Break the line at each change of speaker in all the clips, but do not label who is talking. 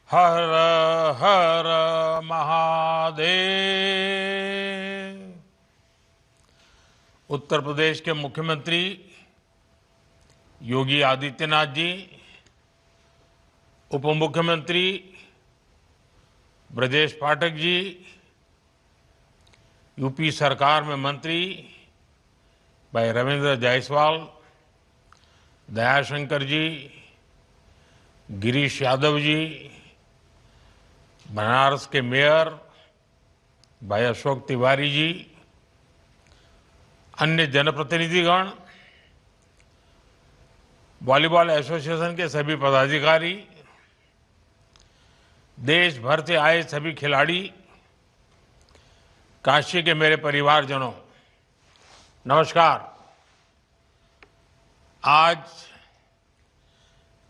हर हर महादेव। उत्तर प्रदेश के मुख्यमंत्री योगी आदित्यनाथ जी, उप मुख्यमंत्री ब्रजेश पाठक जी, यूपी सरकार में मंत्री भाई रविंद्र जायसवाल, दयाशंकर जी, गिरीश यादव जी, बनारस के मेयर भाई अशोक तिवारी जी, अन्य जनप्रतिनिधिगण, वॉलीबॉल एसोसिएशन के सभी पदाधिकारी, देश भर से आए सभी खिलाड़ी, काशी के मेरे परिवारजनों, नमस्कार। आज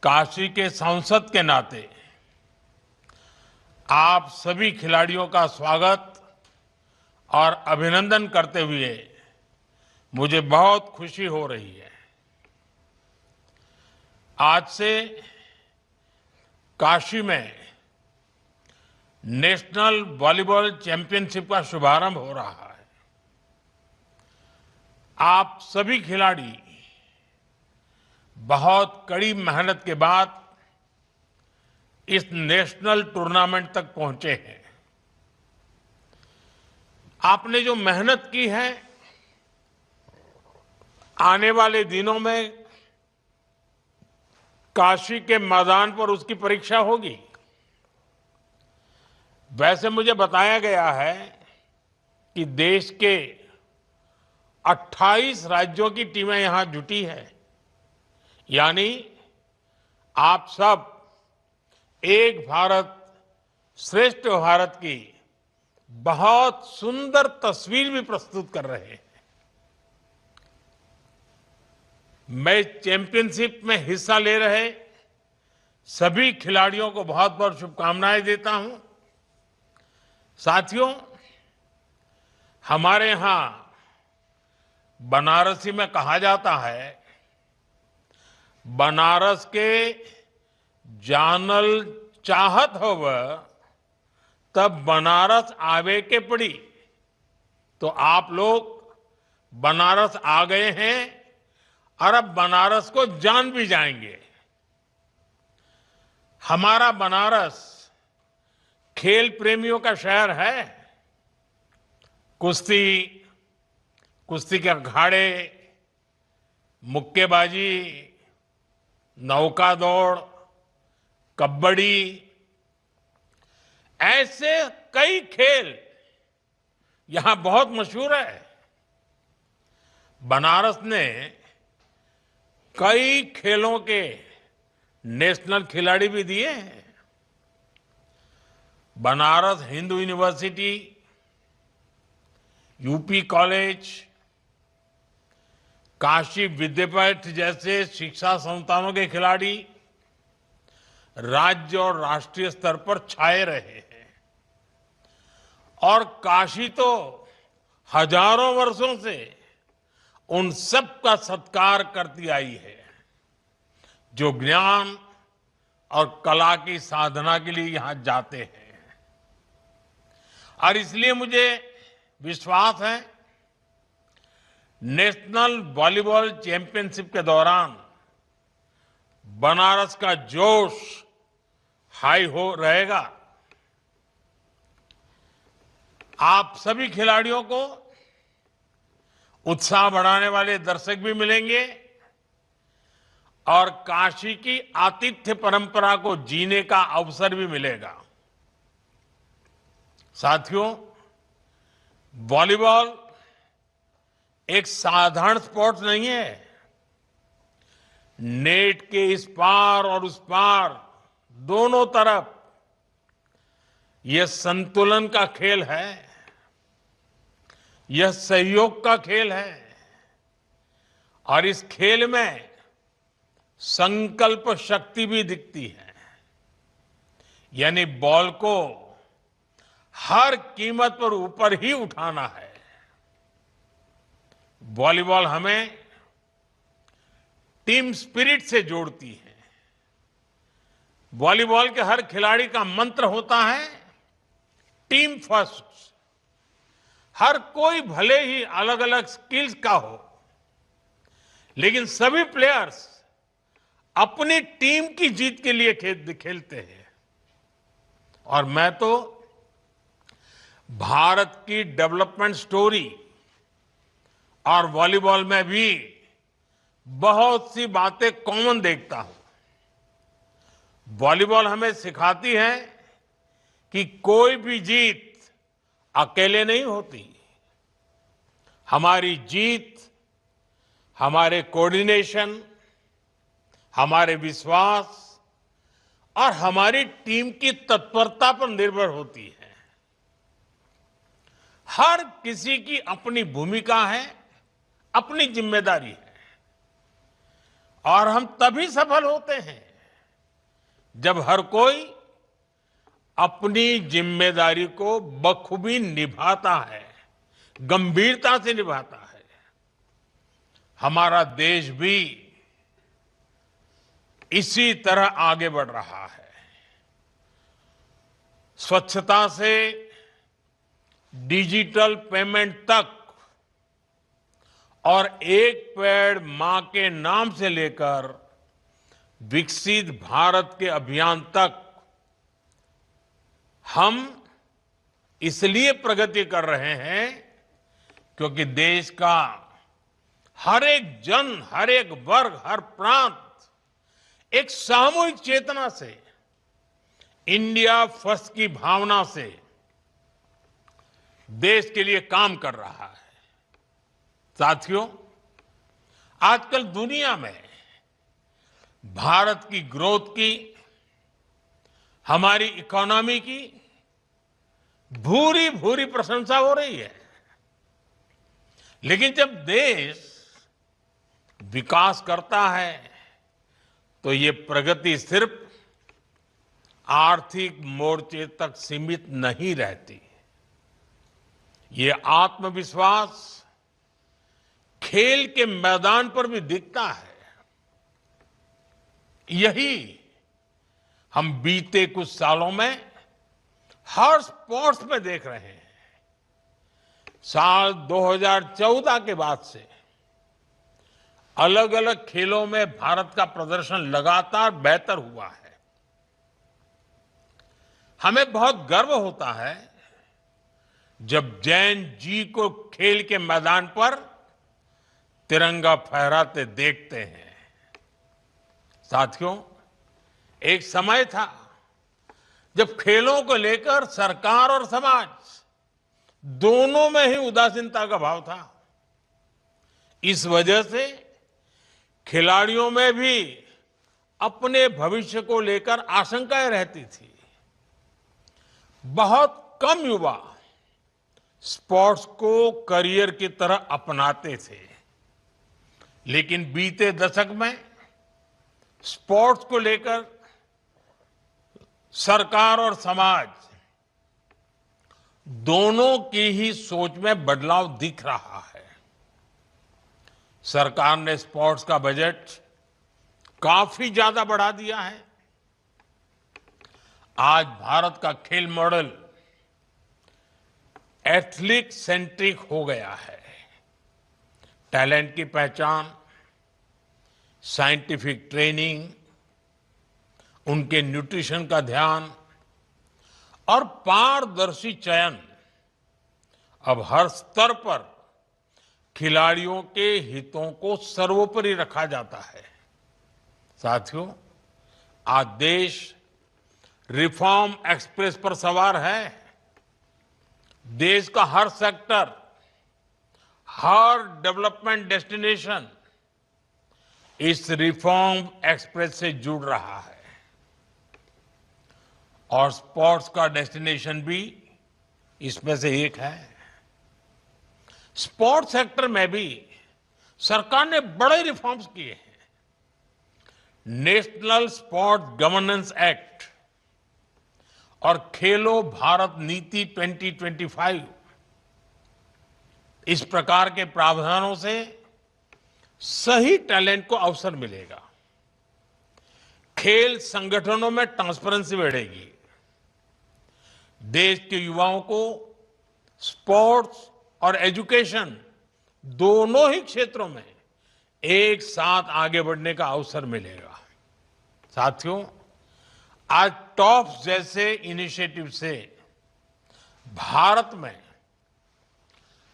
काशी के सांसद के नाते आप सभी खिलाड़ियों का स्वागत और अभिनंदन करते हुए मुझे बहुत खुशी हो रही है। आज से काशी में नेशनल वॉलीबॉल चैंपियनशिप का शुभारंभ हो रहा है। आप सभी खिलाड़ी बहुत कड़ी मेहनत के बाद इस नेशनल टूर्नामेंट तक पहुंचे हैं। आपने जो मेहनत की है, आने वाले दिनों में काशी के मैदान पर उसकी परीक्षा होगी। वैसे मुझे बताया गया है कि देश के 28 राज्यों की टीमें यहां जुटी है, यानी आप सब एक भारत श्रेष्ठ भारत की बहुत सुंदर तस्वीर भी प्रस्तुत कर रहे हैं। मैं चैंपियनशिप में हिस्सा ले रहे सभी खिलाड़ियों को बहुत बहुत शुभकामनाएं देता हूं। साथियों, हमारे यहां बनारसी में कहा जाता है, बनारस के जानल चाहत होव तब बनारस आवे के पड़ी। तो आप लोग बनारस आ गए हैं और अब बनारस को जान भी जाएंगे। हमारा बनारस खेल प्रेमियों का शहर है। कुश्ती, कुश्ती के अखाड़े, मुक्केबाजी, नौका दौड़, कबड्डी, ऐसे कई खेल यहां बहुत मशहूर है। बनारस ने कई खेलों के नेशनल खिलाड़ी भी दिए हैं। Banaras Hindu university, UP college, Kashi Vidyapith जैसे शिक्षा संस्थानों के खिलाड़ी राज्य और राष्ट्रीय स्तर पर छाए रहे हैं। और काशी तो हजारों वर्षों से उन सब का सत्कार करती आई है जो ज्ञान और कला की साधना के लिए यहां जाते हैं। और इसलिए मुझे विश्वास है, नेशनल वॉलीबॉल चैंपियनशिप के दौरान बनारस का जोश हाई हो रहेगा। आप सभी खिलाड़ियों को उत्साह बढ़ाने वाले दर्शक भी मिलेंगे और काशी की आतिथ्य परंपरा को जीने का अवसर भी मिलेगा। साथियों, वॉलीबॉल एक साधारण स्पोर्ट्स नहीं है। नेट के इस पार और उस पार दोनों तरफ यह संतुलन का खेल है, यह सहयोग का खेल है और इस खेल में संकल्प शक्ति भी दिखती है। यानी बॉल को हर कीमत पर ऊपर ही उठाना है। वॉलीबॉल हमें टीम स्पिरिट से जोड़ती है। वॉलीबॉल के हर खिलाड़ी का मंत्र होता है टीम फर्स्ट। हर कोई भले ही अलग अलग स्किल्स का हो, लेकिन सभी प्लेयर्स अपनी टीम की जीत के लिए खेलते हैं। और मैं तो भारत की डेवलपमेंट स्टोरी और वॉलीबॉल में भी बहुत सी बातें कॉमन देखता हूं। वॉलीबॉल हमें सिखाती है कि कोई भी जीत अकेले नहीं होती। हमारी जीत हमारे कोऑर्डिनेशन, हमारे विश्वास और हमारी टीम की तत्परता पर निर्भर होती है। हर किसी की अपनी भूमिका है, अपनी जिम्मेदारी है, और हम तभी सफल होते हैं जब हर कोई अपनी जिम्मेदारी को बखूबी निभाता है, गंभीरता से निभाता है। हमारा देश भी इसी तरह आगे बढ़ रहा है। स्वच्छता से डिजिटल पेमेंट तक और एक पेड़ मां के नाम से लेकर विकसित भारत के अभियान तक हम इसलिए प्रगति कर रहे हैं क्योंकि देश का हर एक जन, हर एक वर्ग, हर प्रांत एक सामूहिक चेतना से, इंडिया फर्स्ट की भावना से देश के लिए काम कर रहा है। साथियों, आजकल दुनिया में भारत की ग्रोथ की, हमारी इकोनॉमी की भूरी भूरी प्रशंसा हो रही है। लेकिन जब देश विकास करता है तो ये प्रगति सिर्फ आर्थिक मोर्चे तक सीमित नहीं रहती। ये आत्मविश्वास खेल के मैदान पर भी दिखता है। यही हम बीते कुछ सालों में हर स्पोर्ट्स में देख रहे हैं। साल 2014 के बाद से अलग अलग खेलों में भारत का प्रदर्शन लगातार बेहतर हुआ है। हमें बहुत गर्व होता है जब जैन जी को खेल के मैदान पर तिरंगा फहराते देखते हैं। साथियों, एक समय था जब खेलों को लेकर सरकार और समाज दोनों में ही उदासीनता का भाव था। इस वजह से खिलाड़ियों में भी अपने भविष्य को लेकर आशंकाएं रहती थी। बहुत कम युवा स्पोर्ट्स को करियर की तरह अपनाते थे। लेकिन बीते दशक में स्पोर्ट्स को लेकर सरकार और समाज दोनों की ही सोच में बदलाव दिख रहा है। सरकार ने स्पोर्ट्स का बजट काफी ज्यादा बढ़ा दिया है। आज भारत का खेल मॉडल एथलीट सेंट्रिक हो गया है। टैलेंट की पहचान, साइंटिफिक ट्रेनिंग, उनके न्यूट्रिशन का ध्यान और पारदर्शी चयन अब हर स्तर पर खिलाड़ियों के हितों को सर्वोपरि रखा जाता है। साथियों, आज देश रिफॉर्म एक्सप्रेस पर सवार है। देश का हर सेक्टर, हर डेवलपमेंट डेस्टिनेशन इस रिफॉर्म एक्सप्रेस से जुड़ रहा है और स्पोर्ट्स का डेस्टिनेशन भी इसमें से एक है। स्पोर्ट्स सेक्टर में भी सरकार ने बड़े रिफॉर्म्स किए हैं। नेशनल स्पोर्ट्स गवर्नेंस एक्ट और खेलो भारत नीति 2025, इस प्रकार के प्रावधानों से सही टैलेंट को अवसर मिलेगा। खेल संगठनों में ट्रांसपेरेंसी बढ़ेगी। देश के युवाओं को स्पोर्ट्स और एजुकेशन दोनों ही क्षेत्रों में एक साथ आगे बढ़ने का अवसर मिलेगा। साथियों, आज टॉप्स जैसे इनिशिएटिव से भारत में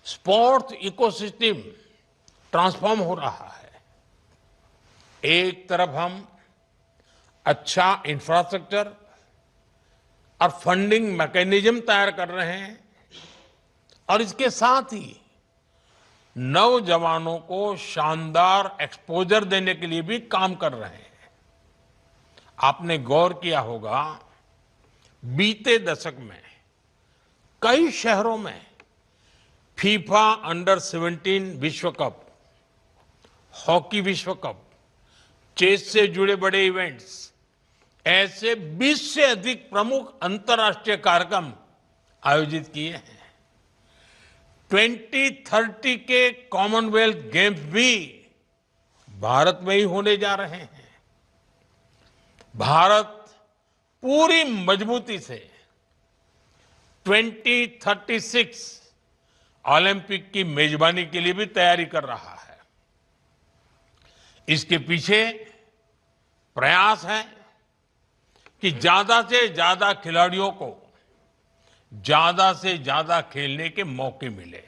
स्पोर्ट्स इकोसिस्टम ट्रांसफॉर्म हो रहा है। एक तरफ हम अच्छा इंफ्रास्ट्रक्चर और फंडिंग मैकेनिज्म तैयार कर रहे हैं और इसके साथ ही नौजवानों को शानदार एक्सपोजर देने के लिए भी काम कर रहे हैं। आपने गौर किया होगा, बीते दशक में कई शहरों में फीफा अंडर 17 विश्व कप, हॉकी विश्व कप, चेस से जुड़े बड़े इवेंट्स, ऐसे 20 से अधिक प्रमुख अंतर्राष्ट्रीय कार्यक्रम आयोजित किए हैं। 2030 के कॉमनवेल्थ गेम्स भी भारत में ही होने जा रहे हैं। भारत पूरी मजबूती से 2036 ओलंपिक की मेजबानी के लिए भी तैयारी कर रहा है। इसके पीछे प्रयास है कि ज्यादा से ज्यादा खिलाड़ियों को ज्यादा से ज्यादा खेलने के मौके मिले।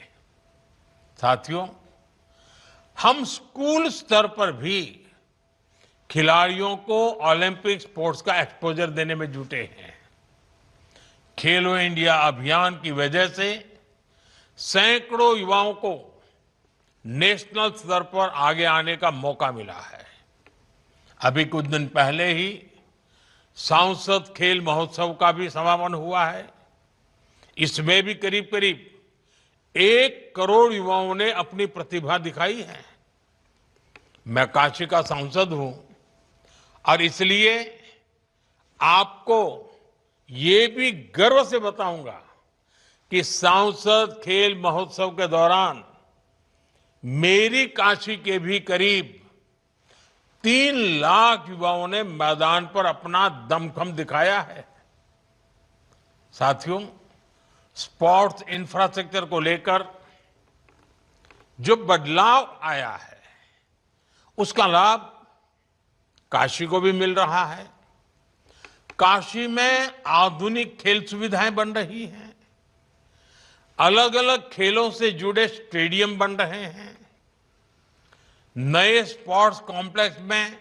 साथियों, हम स्कूल स्तर पर भी खिलाड़ियों को ओलंपिक स्पोर्ट्स का एक्सपोजर देने में जुटे हैं। खेलो इंडिया अभियान की वजह से सैकड़ों युवाओं को नेशनल स्तर पर आगे आने का मौका मिला है। अभी कुछ दिन पहले ही सांसद खेल महोत्सव का भी समापन हुआ है। इसमें भी करीब करीब 1 करोड़ युवाओं ने अपनी प्रतिभा दिखाई है। मैं काशी का सांसद हूं और इसलिए आपको ये भी गर्व से बताऊंगा कि सांसद खेल महोत्सव के दौरान मेरी काशी के भी करीब 3 लाख युवाओं ने मैदान पर अपना दमखम दिखाया है। साथियों, स्पोर्ट्स इंफ्रास्ट्रक्चर को लेकर जो बदलाव आया है, उसका लाभ काशी को भी मिल रहा है। काशी में आधुनिक खेल सुविधाएं बन रही हैं, अलग अलग खेलों से जुड़े स्टेडियम बन रहे हैं, नए स्पोर्ट्स कॉम्प्लेक्स में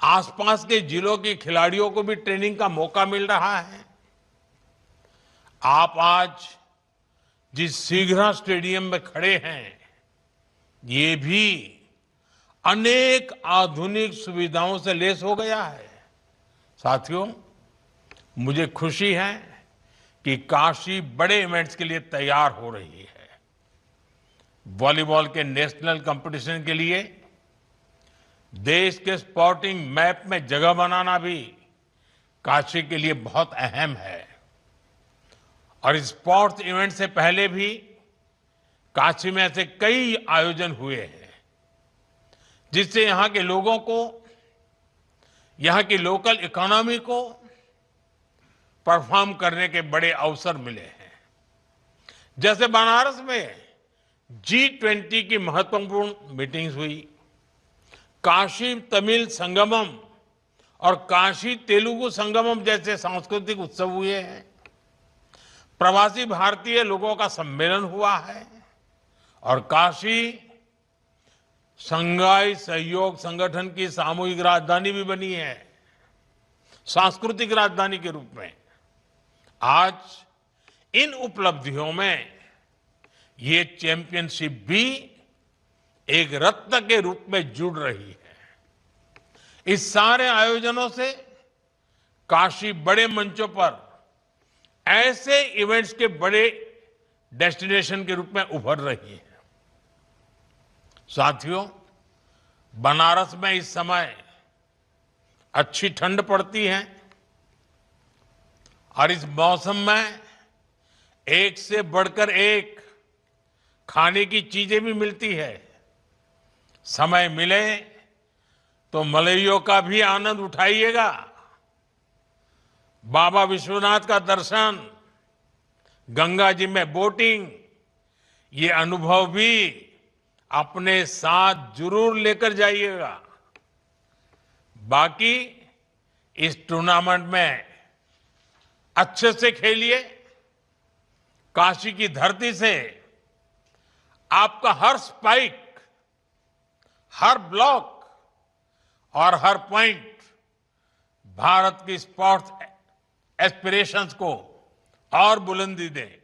आसपास के जिलों के खिलाड़ियों को भी ट्रेनिंग का मौका मिल रहा है। आप आज जिस सीघरा स्टेडियम में खड़े हैं, ये भी अनेक आधुनिक सुविधाओं से लैस हो गया है। साथियों, मुझे खुशी है कि काशी बड़े इवेंट्स के लिए तैयार हो रही है। वॉलीबॉल के नेशनल कंपटीशन के लिए देश के स्पोर्टिंग मैप में जगह बनाना भी काशी के लिए बहुत अहम है। और स्पोर्ट्स इवेंट से पहले भी काशी में ऐसे कई आयोजन हुए हैं, जिससे यहां के लोगों को, यहां की लोकल इकोनॉमी को परफॉर्म करने के बड़े अवसर मिले हैं। जैसे बनारस में G20 की महत्वपूर्ण मीटिंग्स हुई, काशी तमिल संगमम और काशी तेलुगु संगमम जैसे सांस्कृतिक उत्सव हुए हैं, प्रवासी भारतीय लोगों का सम्मेलन हुआ है और काशी शंघाई सहयोग संगठन की सामूहिक राजधानी भी बनी है, सांस्कृतिक राजधानी के रूप में। आज इन उपलब्धियों में ये चैंपियनशिप भी एक रत्न के रूप में जुड़ रही है। इस सारे आयोजनों से काशी बड़े मंचों पर ऐसे इवेंट्स के बड़े डेस्टिनेशन के रूप में उभर रही है। साथियों, बनारस में इस समय अच्छी ठंड पड़ती है और इस मौसम में एक से बढ़कर एक खाने की चीजें भी मिलती है। समय मिले तो मलइयों का भी आनंद उठाइएगा। बाबा विश्वनाथ का दर्शन, गंगा जी में बोटिंग, ये अनुभव भी अपने साथ जरूर लेकर जाइएगा। बाकी इस टूर्नामेंट में अच्छे से खेलिए। काशी की धरती से आपका हर स्पाइक, हर ब्लॉक और हर पॉइंट भारत की स्पोर्ट्स एस्पिरेशंस को और बुलंदी दे।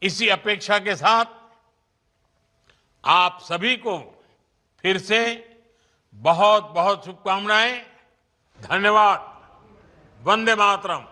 इसी अपेक्षा के साथ आप सभी को फिर से बहुत बहुत शुभकामनाएं। धन्यवाद। वंदे मातरम।